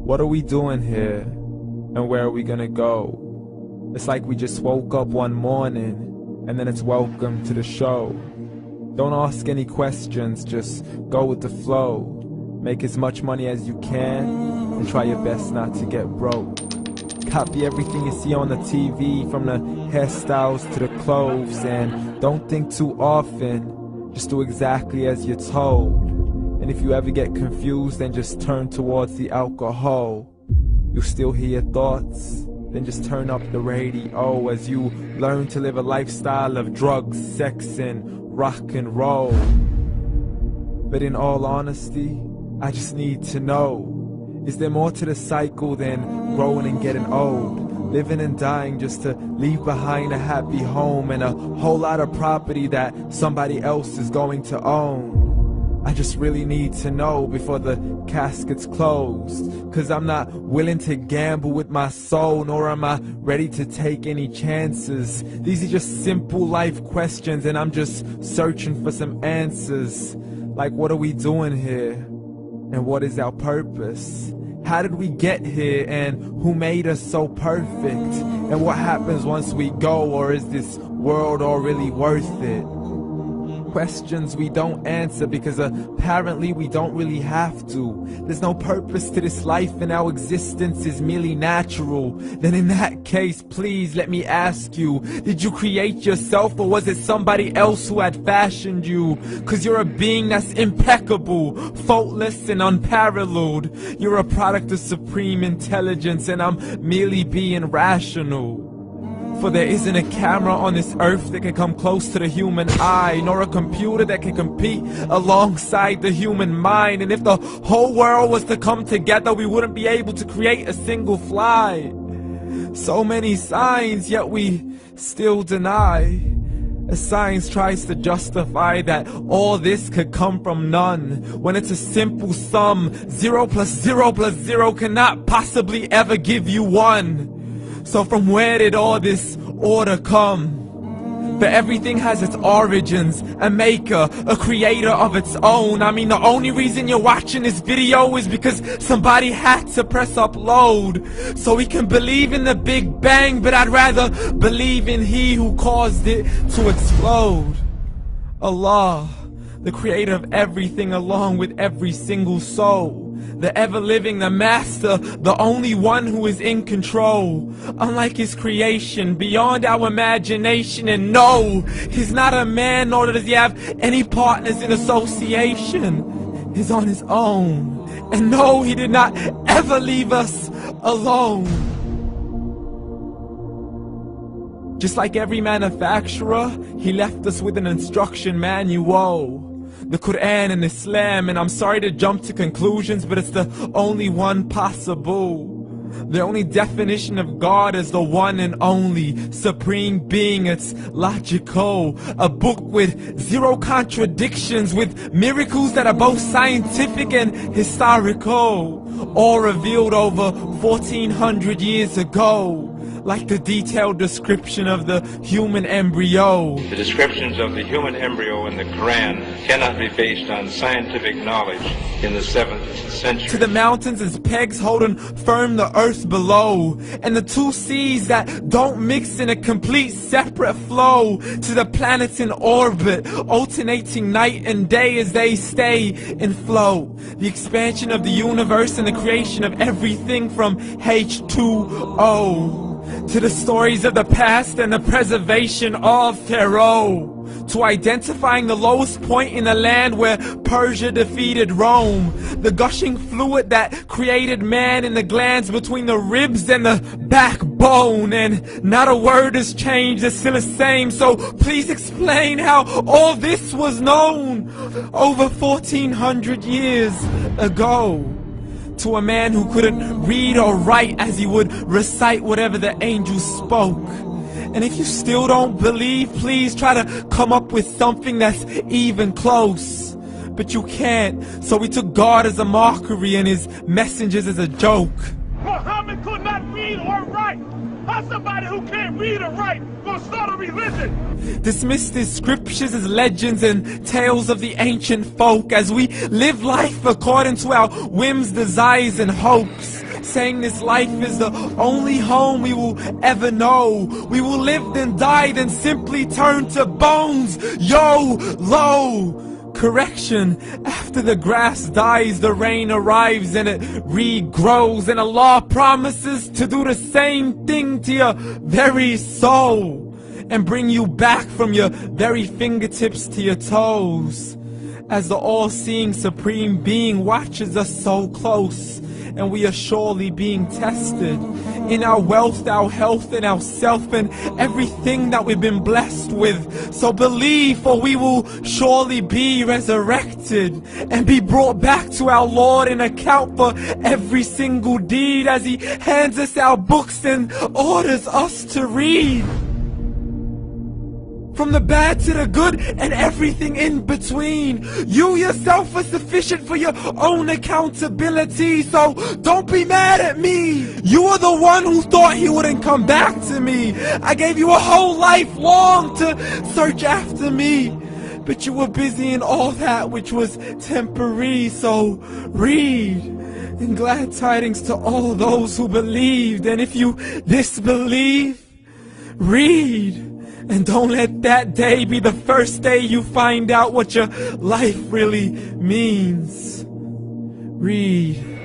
What are we doing here? And where are we gonna go? It's like we just woke up one morning and then it's welcome to the show. Don't ask any questions, just go with the flow. Make as much money as you can and try your best not to get broke. Copy everything you see on the TV, from the hairstyles to the clothes, and don't think too often, just do exactly as you're told. And if you ever get confused, then just turn towards the alcohol. You'll still hear your thoughts, then just turn up the radio as you learn to live a lifestyle of drugs, sex, and rock and roll. But in all honesty, I just need to know, is there more to the cycle than growing and getting old? Living and dying just to leave behind a happy home and a whole lot of property that somebody else is going to own. I just really need to know before the casket's closed, 'cause I'm not willing to gamble with my soul, nor am I ready to take any chances. These are just simple life questions and I'm just searching for some answers. Like, what are we doing here? And what is our purpose? How did we get here, and who made us so perfect? And what happens once we go, or is this world all really worth it? Questions we don't answer because apparently we don't really have to. There's no purpose to this life and our existence is merely natural. Then in that case, please let me ask you, did you create yourself, or was it somebody else who had fashioned you? 'Cause you're a being that's impeccable, faultless and unparalleled. You're a product of supreme intelligence and I'm merely being rational. For there isn't a camera on this earth that can come close to the human eye, nor a computer that can compete alongside the human mind. And if the whole world was to come together, we wouldn't be able to create a single fly. So many signs, yet we still deny. As science tries to justify that all this could come from none, when it's a simple sum. 0 plus 0 plus 0 cannot possibly ever give you 1. So from where did all this order come? For everything has its origins, a maker, a creator of its own. I mean, the only reason you're watching this video is because somebody had to press upload. So we can believe in the Big Bang, but I'd rather believe in He who caused it to explode. Allah, the creator of everything along with every single soul. The ever-living, the master, the only one who is in control. Unlike his creation, beyond our imagination. And no, he's not a man, nor does he have any partners in association. He's on his own. And no, he did not ever leave us alone. Just like every manufacturer, he left us with an instruction manual. The Quran and Islam, and I'm sorry to jump to conclusions, but it's the only one possible. The only definition of God is the one and only supreme being. It's logical, a book with 0 contradictions, with miracles that are both scientific and historical, all revealed over 1400 years ago. Like the detailed description of the human embryo. The descriptions of the human embryo in the Quran cannot be based on scientific knowledge in the 7th century. To the mountains as pegs holding firm the earth below, and the 2 seas that don't mix in a complete separate flow. To the planets in orbit, alternating night and day as they stay in flow. The expansion of the universe and the creation of everything from H2O. To the stories of the past and the preservation of Pharaoh. To identifying the lowest point in the land where Persia defeated Rome. The gushing fluid that created man in the glands between the ribs and the backbone. And not a word has changed, it's still the same. So please explain how all this was known over 1400 years ago. To a man who couldn't read or write, as he would recite whatever the angels spoke. And if you still don't believe, please try to come up with something that's even close. But you can't, so we took God as a mockery and his messengers as a joke. Muhammad could not read or write. How's somebody who can't read or write gonna start a religion? Dismiss his scriptures as legends and tales of the ancient folk, as we live life according to our whims, desires, and hopes. saying this life is the only home we will ever know. We will live then die, then simply turn to bones. YOLO! Correction, after the grass dies, the rain arrives and it regrows, and Allah promises to do the same thing to your very soul and bring you back from your very fingertips to your toes, as the all-seeing supreme being watches us so close, and we are surely being tested in our wealth, our health, and our self, and everything that we've been blessed with. So believe, for we will surely be resurrected and be brought back to our Lord and account for every single deed, as He hands us our books and orders us to read. From the bad to the good and everything in between. You yourself are sufficient for your own accountability, so don't be mad at me. You are the one who thought He wouldn't come back to me. I gave you a whole life long to search after me, but you were busy in all that which was temporary. So read, and glad tidings to all those who believed. And if you disbelieve, read. And don't let that day be the first day you find out what your life really means. Read.